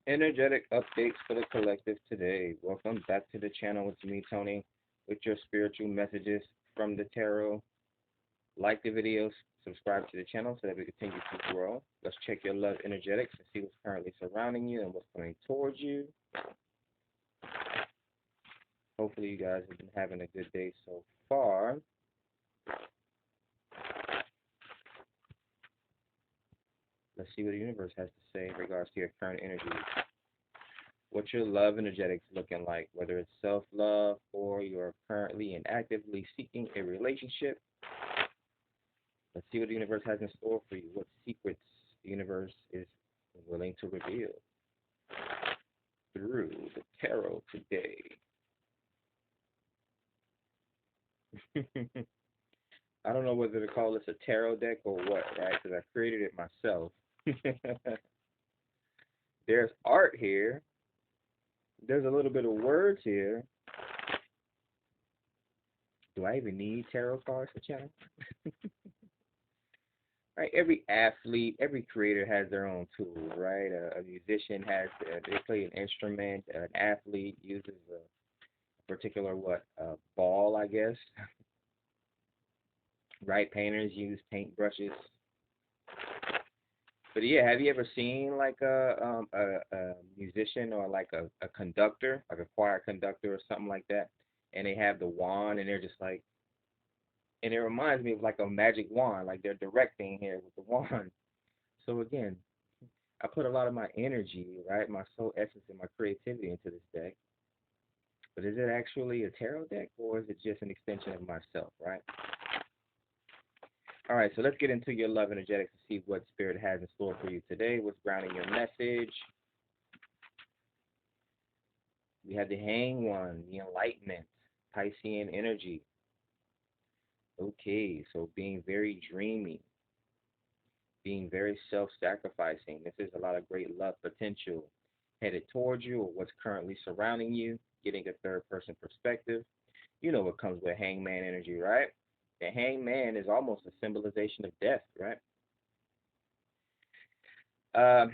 Energetic updates for the collective today. Welcome back to the channel. It's me, Tony, with your spiritual messages from the tarot. Like the videos, subscribe to the channel so that we continue to grow. Let's check your love energetics and see what's currently surrounding you and what's coming towards you. Hopefully, you guys have been having a good day so far. Let's see what the universe has to say in regards to your current energy. What's your love energetics looking like, whether it's self-love or you're currently and actively seeking a relationship? Let's see what the universe has in store for you. What secrets the universe is willing to reveal through the tarot today. I don't know whether to call this a tarot deck or what, right? Because I created it myself. There's art here. There's a little bit of words here. Do I even need tarot cards for channel? Right, every athlete, every creator has their own tools, right? A musician has, they play an instrument. An athlete uses a particular ball, I guess. Right, painters use paint brushes. But yeah, have you ever seen like a musician or like a conductor, like a choir conductor or something like that, and they have the wand and they're just like, and it reminds me of like a magic wand, like they're directing here with the wand. So again, I put a lot of my energy, right, my soul essence and my creativity into this deck. But is it actually a tarot deck or is it just an extension of myself, right? All right, so let's get into your love energetics and see what Spirit has in store for you today. What's grounding your message? We have the Hang One, the Enlightenment, Piscean energy. Okay, so being very dreamy, being very self-sacrificing. This is a lot of great love potential headed towards you or what's currently surrounding you, getting a third-person perspective. You know what comes with hangman energy, right? The hangman is almost a symbolization of death, right? Um,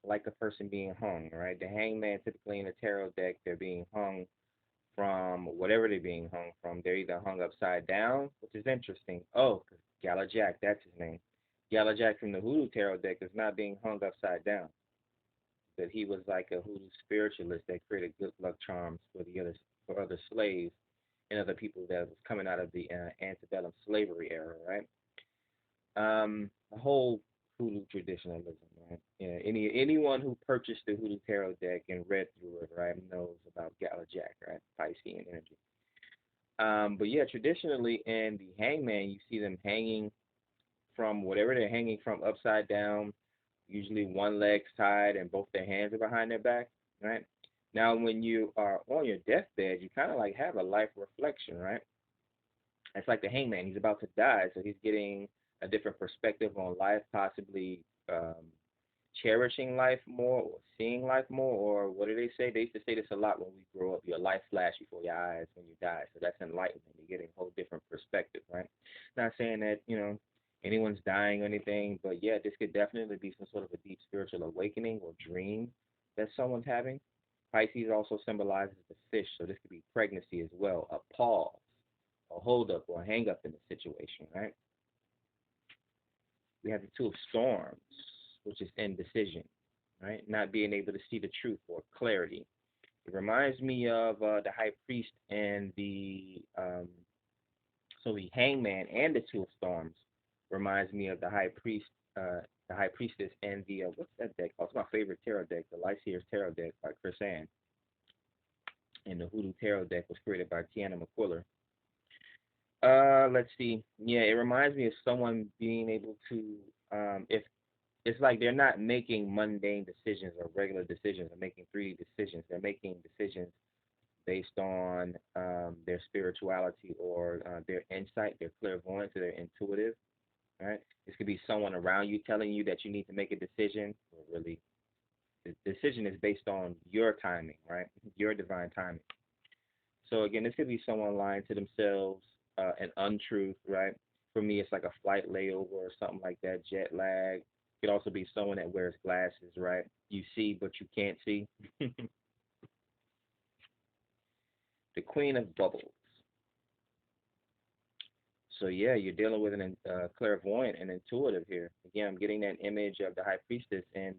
like a person being hung, right? The hangman typically in a tarot deck, they're being hung from whatever they're being hung from. They're either hung upside down, which is interesting. Oh, Galajak, that's his name. Galajak from the Hoodoo tarot deck is not being hung upside down. That he was like a Hoodoo spiritualist that created good luck charms for the other for other slaves and other people that was coming out of the antebellum slavery era, right? The whole Hoodoo traditionalism, right? Yeah, anyone who purchased the Hoodoo tarot deck and read through it, right, knows about Galajak, right? Piscean energy. But yeah, traditionally in the hangman, you see them hanging from whatever they're hanging from upside down, usually one leg's tied and both their hands are behind their back, right? Now, when you are on your deathbed, you kind of like have a life reflection, right? It's like the hangman. He's about to die, so he's getting a different perspective on life, possibly cherishing life more or seeing life more, or what do they say? They used to say this a lot when we grow up. Your life flash before your eyes when you die. So that's enlightenment. You're getting a whole different perspective, right? Not saying that, anyone's dying or anything, but yeah, this could definitely be some sort of a deep spiritual awakening or dream that someone's having. Pisces also symbolizes the fish, so this could be pregnancy as well, a pause, a hold up or a hang up in the situation, right? We have the Two of Storms, which is indecision, right? Not being able to see the truth or clarity. It reminds me of the High Priest and the Hangman and the Two of Storms reminds me of the High Priestess and the what's that deck called? It's my favorite tarot deck, the Lyseer's Tarot deck by Chris Ann, and the Hoodoo Tarot deck was created by Tiana McQuiller. Let's see. Yeah, it reminds me of someone being able to, if it's like they're not making mundane decisions or regular decisions. They're making 3D decisions. They're making decisions based on their spirituality or their insight, their clairvoyance, or their intuitive. Right? This could be someone around you telling you that you need to make a decision. Or really, the decision is based on your timing, right? Your divine timing. So again, this could be someone lying to themselves, an untruth, right? For me, it's like a flight layover or something like that, jet lag. Could also be someone that wears glasses, right? You see, but you can't see. The Queen of Bubbles. So yeah, you're dealing with an clairvoyant and intuitive here. Again, I'm getting that image of the High Priestess and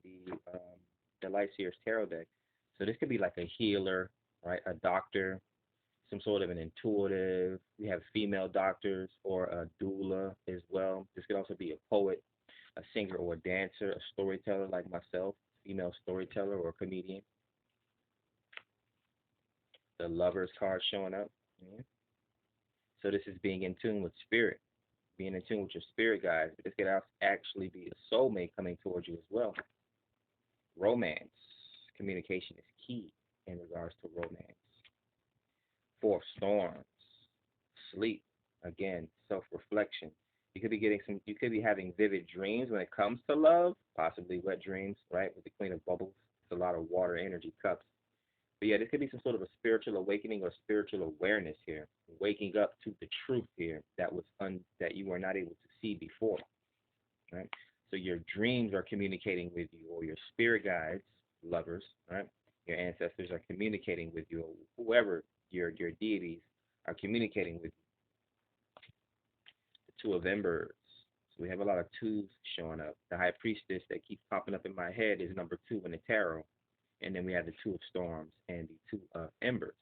the Light Seer's Tarot deck. So this could be like a healer, right? A doctor, some sort of an intuitive. We have female doctors or a doula as well. This could also be a poet, a singer or a dancer, a storyteller like myself, female storyteller or comedian. The Lovers card showing up. Yeah. So this is being in tune with spirit, being in tune with your spirit guides. But this could actually be a soulmate coming towards you as well. Romance, communication is key in regards to romance. Four of Storms, sleep, again, self-reflection. You could be getting some. You could be having vivid dreams when it comes to love, possibly wet dreams, right? With the Queen of Bubbles, it's a lot of water energy cups. But yeah, this could be some sort of a spiritual awakening or spiritual awareness here, waking up to the truth here that you were not able to see before, right? So your dreams are communicating with you, or your spirit guides, lovers, right? Your ancestors are communicating with you, or whoever your deities are communicating with you. The Two of Embers. So we have a lot of twos showing up. The High Priestess that keeps popping up in my head is number two in the tarot. And then we have the Two of Storms and the Two of Embers.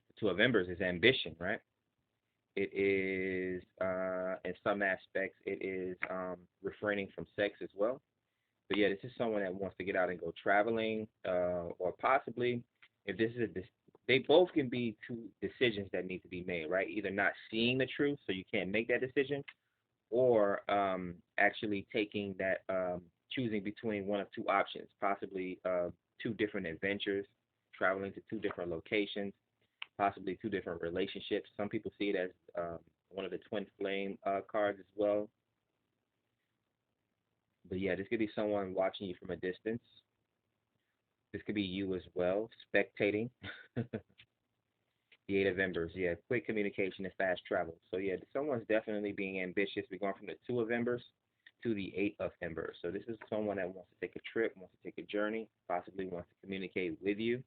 The Two of Embers is ambition, right? It is, in some aspects, it is refraining from sex as well. But yeah, this is someone that wants to get out and go traveling, or possibly, if this is a, they both can be two decisions that need to be made, right? Either not seeing the truth, so you can't make that decision, or actually taking that, choosing between one of two options, possibly two different adventures, traveling to two different locations, possibly two different relationships. Some people see it as one of the twin flame cards as well. But yeah, this could be someone watching you from a distance. This could be you as well, spectating. The Eight of Embers, yeah, quick communication and fast travel. So yeah, someone's definitely being ambitious. We're going from the Two of Embers to the Eight of Embers. So this is someone that wants to take a trip, wants to take a journey, possibly wants to communicate with you.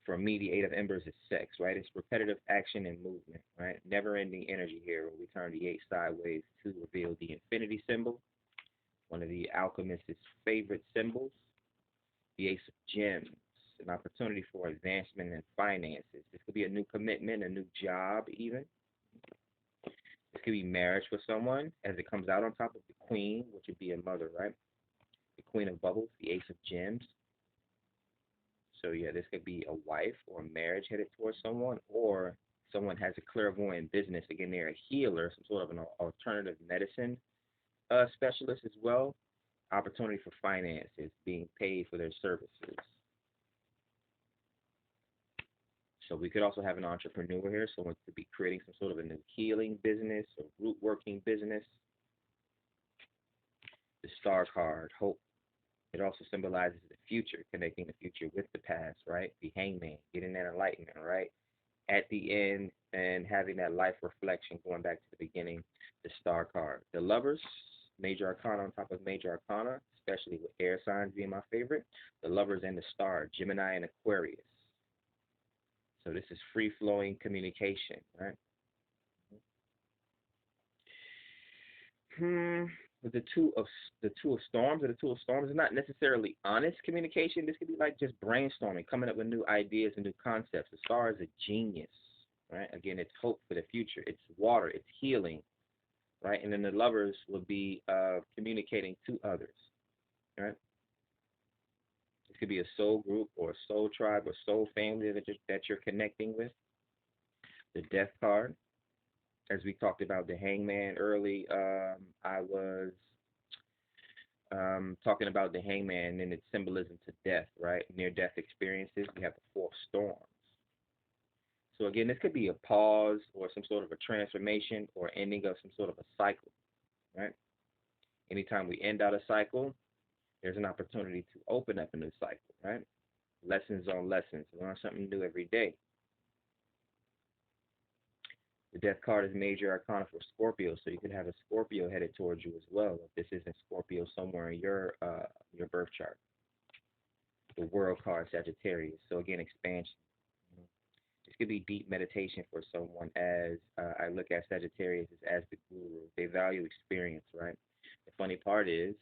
For me, the Eight of Embers is sex, right? It's repetitive action and movement, right? Never-ending energy here. When we turn the eight sideways to reveal the infinity symbol, one of the alchemist's favorite symbols. The Ace of Gems, an opportunity for advancement in finances. This could be a new commitment, a new job, even. This could be marriage with someone, as it comes out on top of the Queen, which would be a mother, right? The Queen of Bubbles, the Ace of Gems. So yeah, this could be a wife or a marriage headed towards someone, or someone has a clairvoyant business. Again, they're a healer, some sort of an alternative medicine specialist as well. Opportunity for finances, being paid for their services. So we could also have an entrepreneur here, someone could be creating some sort of a new healing business or root working business. The Star card, hope. It also symbolizes the future, connecting the future with the past, right? The Hangman, getting that enlightenment, right? At the end and having that life reflection going back to the beginning, the Star card. The Lovers, Major Arcana on top of Major Arcana, especially with air signs being my favorite. The Lovers and the Star, Gemini and Aquarius. So this is free-flowing communication, right? With the two of storms, or the Two of Storms is not necessarily honest communication. This could be like just brainstorming, coming up with new ideas and new concepts. The Star is a genius, right? Again, it's hope for the future. It's water. It's healing, right? And then the Lovers will be communicating to others, right? This could be a soul group or a soul tribe or soul family that you're connecting with. The Death card, as we talked about the Hangman early, I was talking about the Hangman and its symbolism to death, right? Near-death experiences. We have the Four of Storms. So again, this could be a pause or some sort of a transformation or ending of some sort of a cycle, right? Anytime we end out a cycle, there's an opportunity to open up a new cycle, right? Lessons on lessons. Learn something new every day. The Death card is major arcana for Scorpio, so you could have a Scorpio headed towards you as well. If this isn't Scorpio somewhere in your birth chart. The World card, Sagittarius. So again, expansion. Mhm. This could be deep meditation for someone. As I look at Sagittarius as the guru, they value experience, right? The funny part is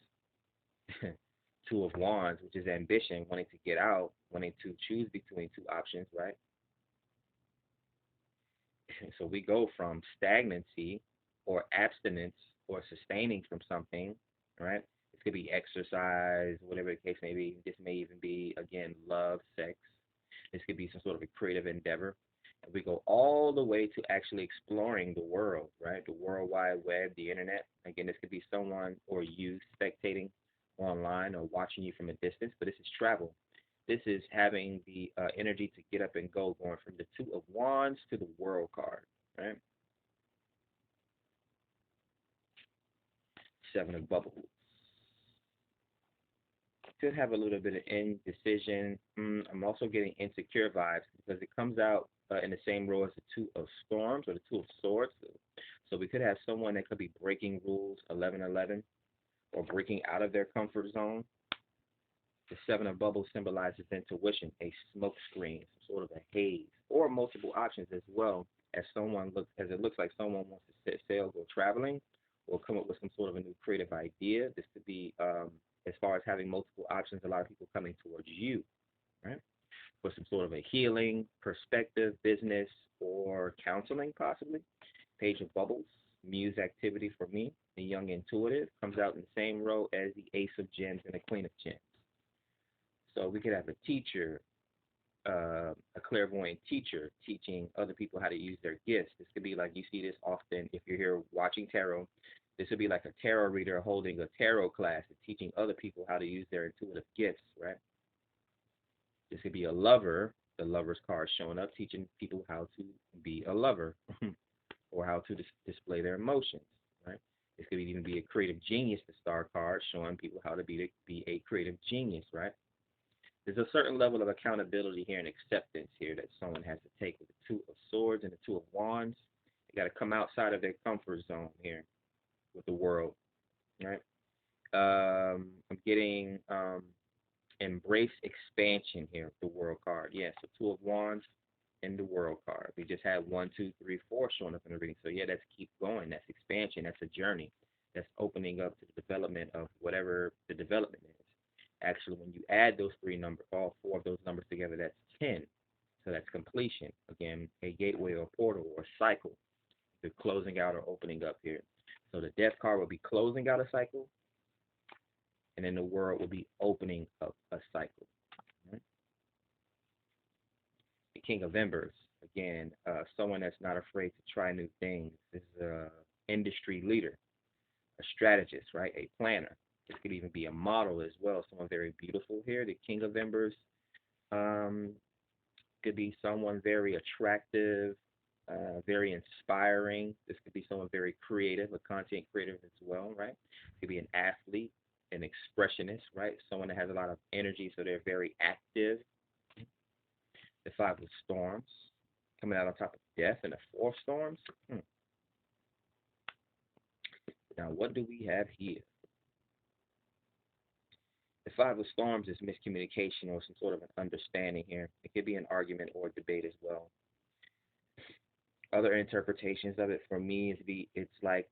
Two of Wands, which is ambition, wanting to get out, wanting to choose between two options, right? So we go from stagnancy or abstinence or sustaining from something, right? This could be exercise, whatever the case may be. This may even be, again, love, sex. This could be some sort of a creative endeavor. And we go all the way to actually exploring the world, right? The World Wide Web, the internet. Again, this could be someone or you spectating online or watching you from a distance, but this is travel. This is having the energy to get up and go, going from the Two of Wands to the World card, right? Seven of Bubbles. Could have a little bit of indecision. I'm also getting insecure vibes because it comes out in the same row as the Two of Storms or the Two of Swords. So we could have someone that could be breaking rules 11:11 or breaking out of their comfort zone. The Seven of Bubbles symbolizes intuition, a smoke screen, some sort of a haze, or multiple options as well. As it looks like someone wants to set sail, go traveling, or come up with some sort of a new creative idea. This could be as far as having multiple options. A lot of people coming towards you, right, for some sort of a healing perspective, business, or counseling, possibly. Page of Bubbles, muse activity for me, the young intuitive, comes out in the same row as the Ace of Gems and the Queen of Gems. So we could have a teacher, a clairvoyant teacher teaching other people how to use their gifts. This could be like you see this often if you're here watching tarot. This would be like a tarot reader holding a tarot class and teaching other people how to use their intuitive gifts, right? This could be a lover, the lover's card showing up, teaching people how to be a lover or how to display their emotions, right? This could even be a creative genius, the star card, showing people how to be a creative genius, right? There's a certain level of accountability here and acceptance here that someone has to take with the Two of Swords and the Two of Wands. They got to come outside of their comfort zone here with the world, right? I'm getting embrace expansion here with the World card. Yeah, so Two of Wands and the World card. We just had one, two, three, four showing up in the reading. So yeah, that's keep going. That's expansion. That's a journey. That's opening up to the development of whatever the development is. Actually, when you add those three numbers, all four of those numbers together, that's 10. So that's completion. Again, a gateway or a portal or a cycle. The closing out or opening up here. So the Death card will be closing out a cycle, and then the World will be opening up a cycle. Right? The King of Embers, again, someone that's not afraid to try new things. This is an industry leader, a strategist, right? A planner. This could even be a model as well. Someone very beautiful here. The King of Embers um, could be someone very attractive, very inspiring. This could be someone very creative, a content creator as well, right? It could be an athlete, an expressionist, right? Someone that has a lot of energy, so they're very active. The Five of Storms coming out on top of Death and the Four of Storms. Now, what do we have here? The Five of Storms is miscommunication or some sort of an understanding here. It could be an argument or a debate as well. Other interpretations of it for me is it's like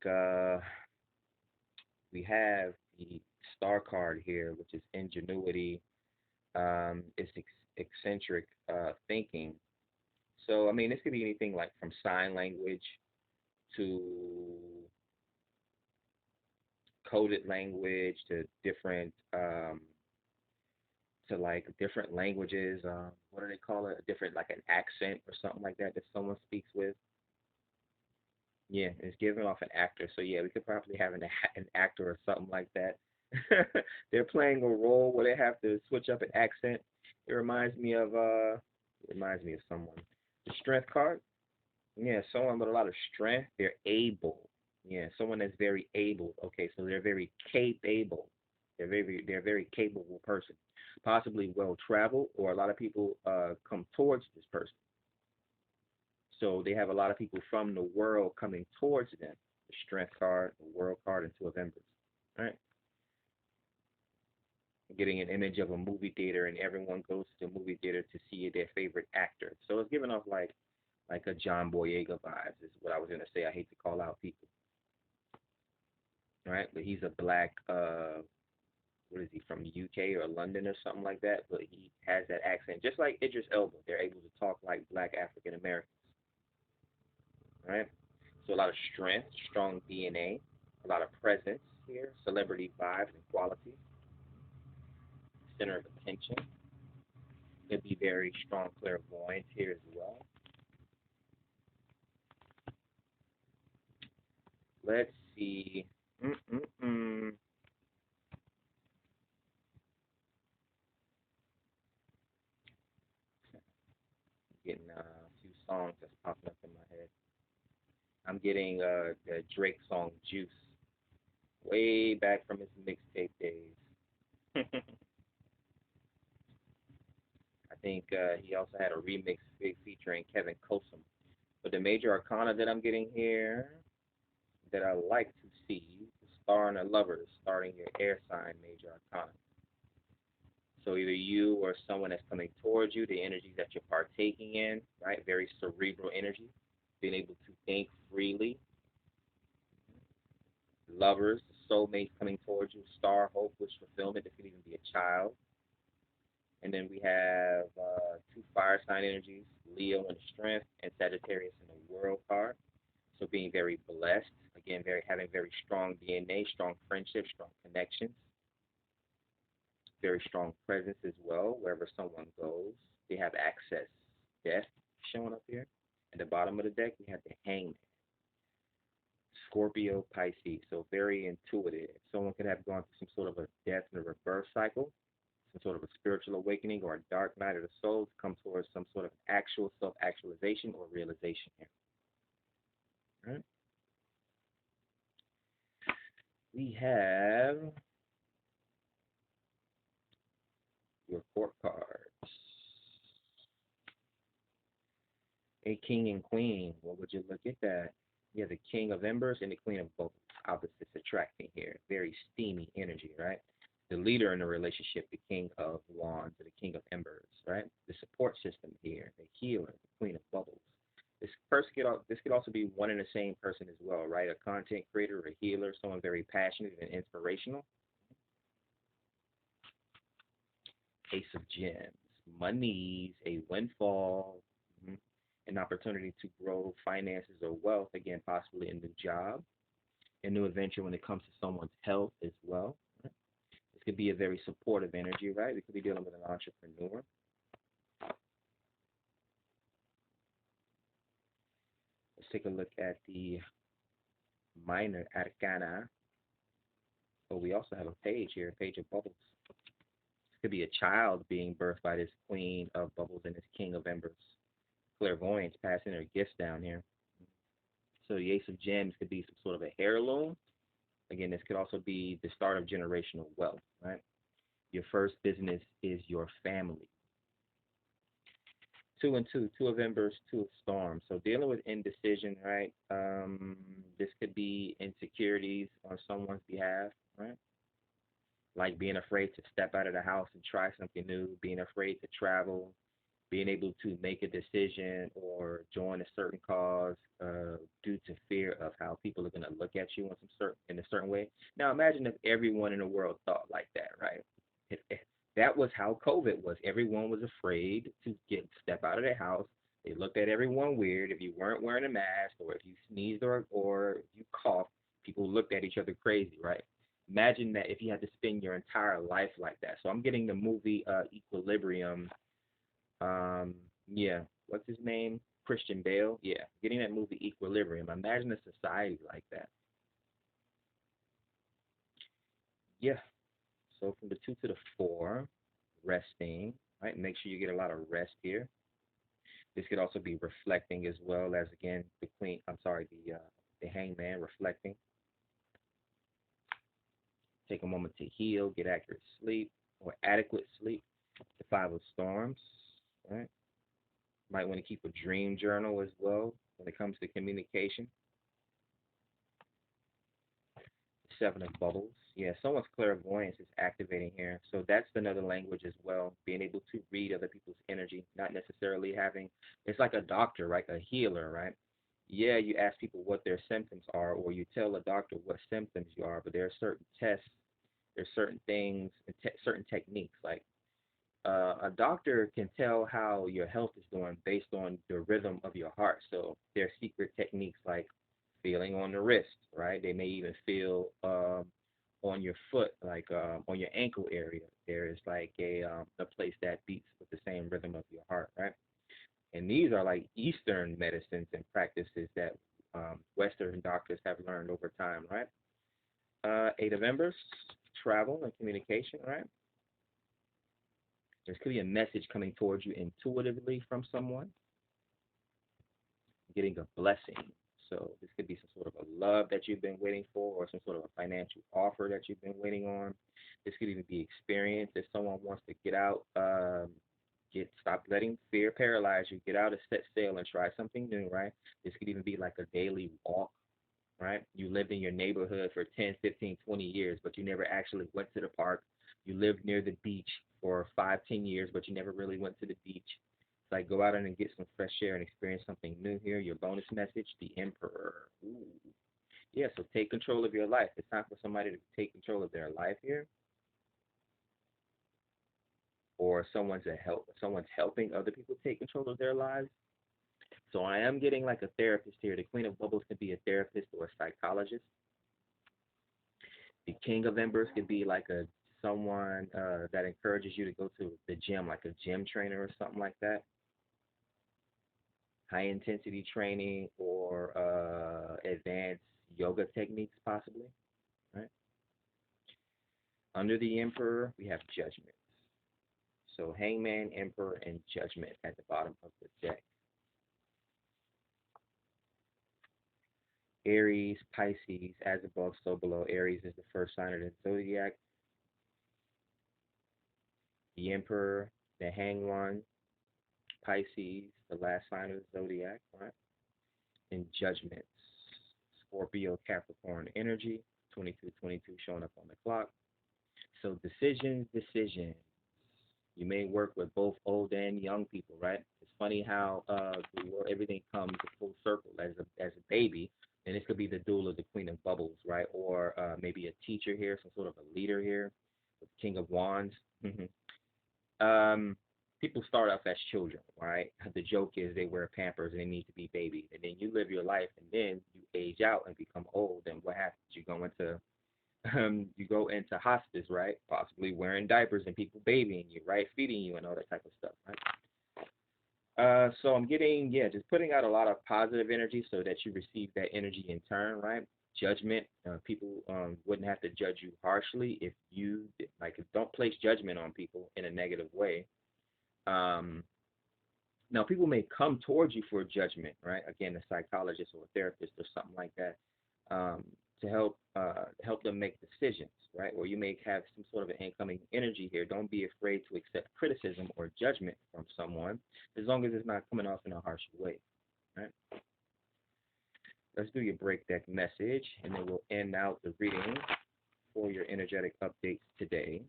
we have the Star card here, which is ingenuity, it's eccentric thinking. So I mean, this could be anything like from sign language to coded language to different to like different languages. What do they call it? A different like an accent or something like that that someone speaks with. Yeah, it's giving off an actor. So yeah, we could probably have an actor or something like that. They're playing a role where they have to switch up an accent. It reminds me of someone. The Strength card. Yeah, someone with a lot of strength. They're able. Yeah, someone that's very able. Okay, so they're very capable. They're a very capable person, possibly well traveled, or a lot of people come towards this person. So they have a lot of people from the world coming towards them. The Strength card, the World card, and Two of Embers. All right. Getting an image of a movie theater, and everyone goes to the movie theater to see their favorite actor. So it's giving off like a John Boyega vibes is what I was gonna say. I hate to call out people, right? But he's a black what is he from the UK or London or something like that? But he has that accent, just like Idris Elba. They're able to talk like black African Americans, right? So a lot of strength, strong DNA, a lot of presence here, celebrity vibes and quality, center of attention. Could be very strong clairvoyance here as well. Let's see. Mm-mm-mm. Getting a few songs that's popping up in my head. I'm getting the Drake song Juice, way back from his mixtape days. I think he also had a remix featuring Kevin Kosum. But the major arcana that I'm getting here that I like to see, the star and the lovers, starting your air sign major arcana. So either you or someone that's coming towards you, the energies that you're partaking in, right? Very cerebral energy, being able to think freely. Lovers, soulmates coming towards you, star, hope, wish fulfillment. This could even be a child. And then we have two fire sign energies, Leo in the strength and Sagittarius in the world card. So being very blessed, again, very having very strong DNA, strong friendships, strong connections, very strong presence as well. Wherever someone goes, they have access. Death showing up here. At the bottom of the deck, we have the Hangman, Scorpio, Pisces. So very intuitive. Someone could have gone through some sort of a death and a rebirth cycle, some sort of a spiritual awakening or a dark night of the soul to come towards some sort of actual self-actualization or realization here. All right. We have your court cards. A king and queen. What would you look at that? You have the king of embers and the queen of bubbles. Opposites attracting here. Very steamy energy, right? The leader in the relationship, the king of wands or the king of embers, right? The support system here, the healer, the queen of bubbles. This could also be one and the same person as well, right? A content creator, a healer, someone very passionate and inspirational. Ace of gems, monies, a windfall, mhm, an opportunity to grow finances or wealth, again, possibly a new job, a new adventure when it comes to someone's health as well. Right? This could be a very supportive energy, right? We could be dealing with an entrepreneur. Let's take a look at the minor arcana. Oh, we also have a page here, a page of bubbles. This could be a child being birthed by this queen of bubbles and this king of embers. Clairvoyance passing their gifts down here. So the ace of gems could be some sort of a heirloom. Again, this could also be the start of generational wealth, right? Your first business is your family. Two and two, two of embers, two of storms. So dealing with indecision, right? This could be insecurities on someone's behalf, right? Like being afraid to step out of the house and try something new, being afraid to travel, being able to make a decision or join a certain cause due to fear of how people are going to look at you in a certain way. Now imagine if everyone in the world thought like that, right? If that was how COVID was, everyone was afraid to get step out of their house. They looked at everyone weird if you weren't wearing a mask or if you sneezed or you coughed. People looked at each other crazy, right? Imagine that if you had to spend your entire life like that. So I'm getting the movie Equilibrium. um, yeah, what's his name? Christian Bale. Yeah, getting that movie Equilibrium. Imagine a society like that. Yeah. So from the two to the four, resting. Right. Make sure you get a lot of rest here. This could also be reflecting as well as again the queen. I'm sorry, the hangman reflecting. Take a moment to heal, get accurate sleep or adequate sleep. The five of storms. Right. Might want to keep a dream journal as well when it comes to communication. Seven of bubbles. Yeah, someone's clairvoyance is activating here. So that's another language as well. Being able to read other people's energy, not necessarily having, it's like a doctor, right? A healer, right? Yeah, you ask people what their symptoms are, or you tell a doctor what symptoms you are, but there are certain tests, there's certain things, certain techniques. Like a doctor can tell how your health is doing based on the rhythm of your heart. So there are secret techniques like feeling on the wrist, right? They may even feel on your foot, like on your ankle area. There is like a place that beats with the same rhythm of your heart, right? And these are like Eastern medicines and practices that Western doctors have learned over time, right? Eight of Embers, travel and communication, right? There could be a message coming towards you intuitively from someone, getting a blessing. So this could be some sort of a love that you've been waiting for, or some sort of a financial offer that you've been waiting on. This could even be experience. If someone wants to get out, stop letting fear paralyze you. Get out and set sail and try something new, right? This could even be like a daily walk, right? You lived in your neighborhood for 10, 15, 20 years, but you never actually went to the park. You lived near the beach for 5, 10 years, but you never really went to the beach. It's like go out and get some fresh air and experience something new here. Your bonus message, the Emperor. Ooh. Yeah, so take control of your life. It's time for somebody to take control of their life here, or someone's helping other people take control of their lives. So I am getting like a therapist here. The Queen of Bubbles could be a therapist or a psychologist. The King of Embers could be like a someone that encourages you to go to the gym, like a gym trainer or something like that. High intensity training or advanced yoga techniques, possibly. Right. Under the Emperor, we have Judgment. So Hangman, Emperor, and Judgment at the bottom of the deck. Aries, Pisces, as above, so below. Aries is the first sign of the zodiac. The Emperor, the Hanged One, Pisces, the last sign of the zodiac, right? And Judgments, Scorpio, Capricorn energy, 2222 showing up on the clock. So decisions. You may work with both old and young people, right? It's funny how everything comes full circle as a baby, and this could be the duel of the Queen of Bubbles, right? Or maybe a teacher here, some sort of a leader here, with King of Wands. um, People start off as children, right? The joke is they wear Pampers and they need to be babies, and then you live your life, and then you age out and become old. And what happens? You go into hospice, right? Possibly wearing diapers and people babying you, right? Feeding you and all that type of stuff, right? So I'm getting, yeah, just putting out a lot of positive energy so that you receive that energy in turn, right? Judgment, people wouldn't have to judge you harshly if you, like, don't place judgment on people in a negative way. Um, Now, people may come towards you for judgment, right? Again, a psychologist or a therapist or something like that, um, to help them make decisions, right? Or you may have some sort of an incoming energy here. Don't be afraid to accept criticism or judgment from someone, as long as it's not coming off in a harsh way, right? Let's do your break deck message, and then we'll end out the reading for your energetic updates today.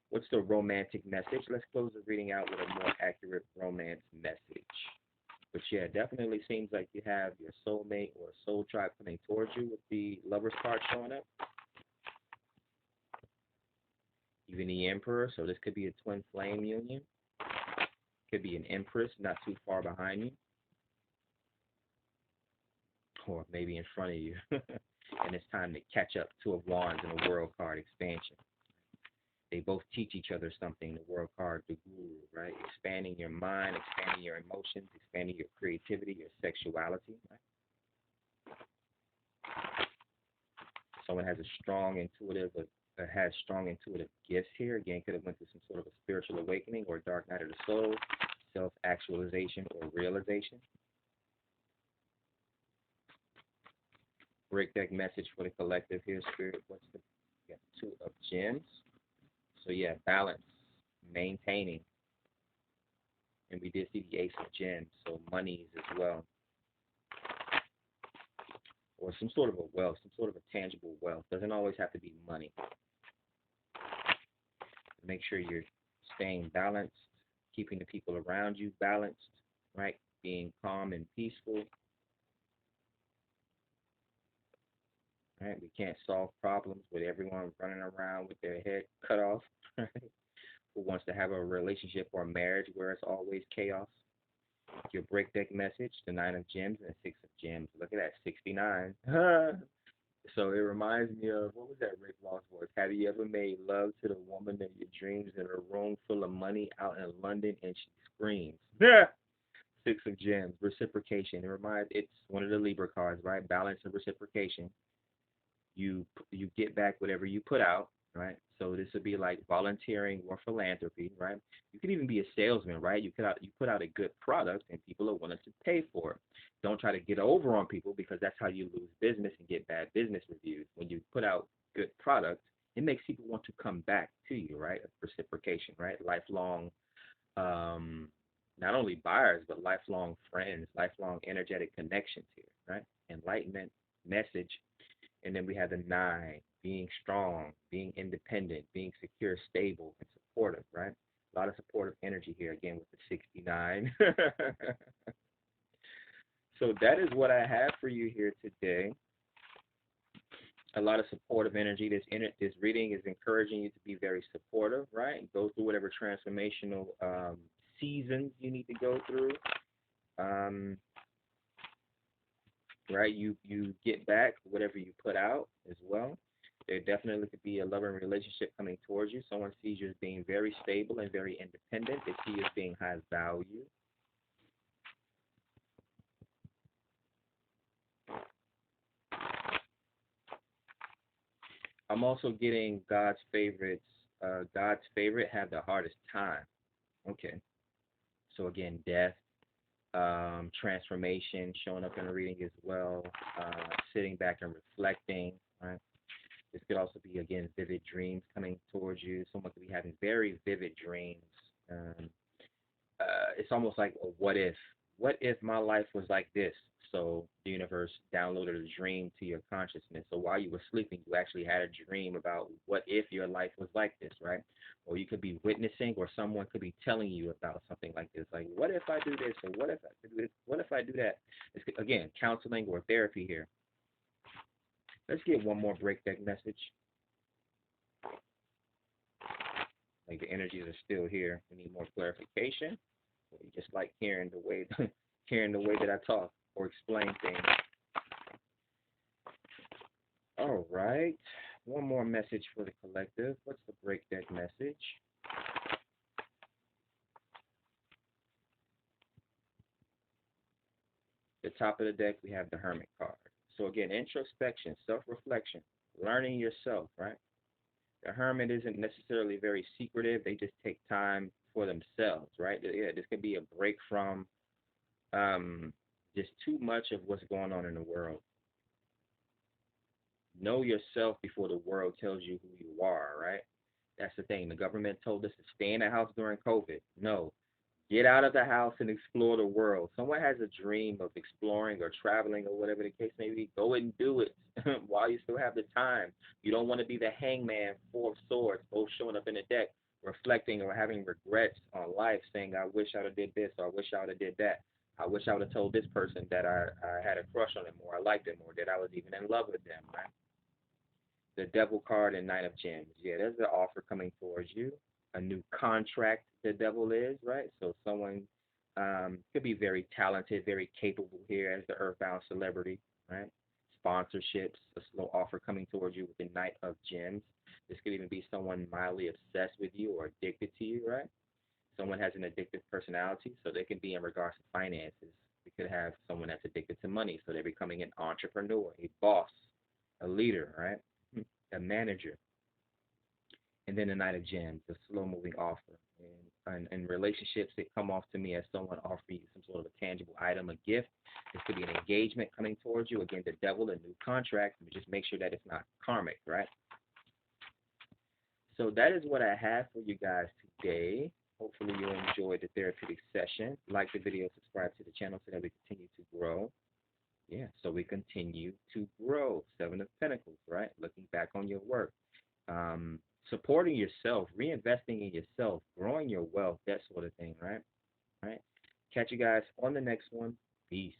What's the romantic message? Let's close the reading out with a more accurate romance message. But yeah, definitely seems like you have your soulmate or soul tribe coming towards you with the Lover's card showing up. Even the Emperor, so this could be a twin flame union. Could be an Empress not too far behind you. Or maybe in front of you. And it's time to catch up. Two of Wands and a World card expansion. They both teach each other something. The World card, the Guru, right? Expanding your mind, expanding your emotions, expanding your creativity, your sexuality, right? Someone has strong intuitive gifts here. Again, could have went through some sort of a spiritual awakening or dark night of the soul, self-actualization or realization. Break deck message for the collective here, Spirit. What's the Two of Gems? So yeah, balance, maintaining, And we did see the Ace of Gems, so monies as well, or some sort of a wealth, some sort of a tangible wealth. Doesn't always have to be money. Make sure you're staying balanced, keeping the people around you balanced, right? Being calm and peaceful, right? We can't solve problems with everyone running around with their head cut off, right? Who wants to have a relationship or a marriage where it's always chaos? Your break deck message, the Nine of Gems and the Six of Gems. Look at that, 69. So it reminds me of, what was that Rick Ross voice? Have you ever made love to the woman of your dreams in a room full of money out in London and she screams? Yeah. Six of Gems, reciprocation. It's one of the Libra cards, right? Balance and reciprocation. You get back whatever you put out, right? So this would be like volunteering or philanthropy, right? You could even be a salesman, right? You put out a good product and people are willing to pay for it. Don't try to get over on people because that's how you lose business and get bad business reviews. When you put out good product, it makes people want to come back to you, right? Reciprocation, right? Lifelong, um, not only buyers but lifelong friends, lifelong energetic connections here, right? Enlightenment message. And then we have the nine, being strong, being independent, being secure, stable, and supportive, right? A lot of supportive energy here again with the 69. So that is what I have for you here today. A lot of supportive energy. This reading is encouraging you to be very supportive, right? Go through whatever transformational seasons you need to go through. Um, right? You get back whatever you put out as well. There definitely could be a loving relationship coming towards you. Someone sees you as being very stable and very independent. They see you as being high value. I'm also getting God's favorites. God's favorite have the hardest time. Okay. So again, death, transformation showing up in a reading as well. Sitting back and reflecting. Right. This could also be, again, vivid dreams coming towards you. Someone could be having very vivid dreams. Um, it's almost like a what if. What if my life was like this? So the universe downloaded a dream to your consciousness. So while you were sleeping, you actually had a dream about what if your life was like this, right? Or you could be witnessing, or someone could be telling you about something like this. Like, what if I do this? Or what if I do this? What if I do that? It's, again, counseling or therapy here. Let's get one more break deck message. Like the energies are still here. We need more clarification. We just like hearing the way hearing the way that I talk or explain things. All right. One more message for the collective. What's the break deck message? The top of the deck, we have the Hermit card. So again, introspection, self-reflection, learning yourself, right? The Hermit isn't necessarily very secretive. They just take time for themselves, right? Yeah, this could be a break from just too much of what's going on in the world. Know yourself before the world tells you who you are, right? That's the thing. The government told us to stay in the house during COVID. No, get out of the house and explore the world. Someone has a dream of exploring or traveling or whatever the case may be. Go and do it while you still have the time. You don't want to be the hangman, four of swords, both showing up in the deck, reflecting or having regrets on life, saying, I wish I would have did this or I wish I would have did that. I wish I would have told this person that I had a crush on them or I liked them or that I was even in love with them, right? The Devil card and Knight of Gems. Yeah, there's an offer coming towards you. A new contract, the Devil is, right? So someone could be very talented, very capable here as the Earthbound celebrity, right? Sponsorships, a slow offer coming towards you with the Knight of Gems. This could even be someone mildly obsessed with you or addicted to you, right? Someone has an addictive personality, so they can be in regards to finances. We could have someone that's addicted to money, so they're becoming an entrepreneur, a boss, a leader, right? A manager, and then the Knight of Gems, the slow moving offer. And relationships that come off to me as someone offering you some sort of a tangible item, a gift. This could be an engagement coming towards you. Again, the Devil, a new contract. But just make sure that it's not karmic, right? So that is what I have for you guys today. Hopefully you enjoyed the therapeutic session. Like the video, subscribe to the channel so that we continue to grow. Yeah, so we continue to grow. Seven of Pentacles, right? Looking back on your work. Um, Supporting yourself, reinvesting in yourself, growing your wealth, that sort of thing, right? Right. Catch you guys on the next one. Peace.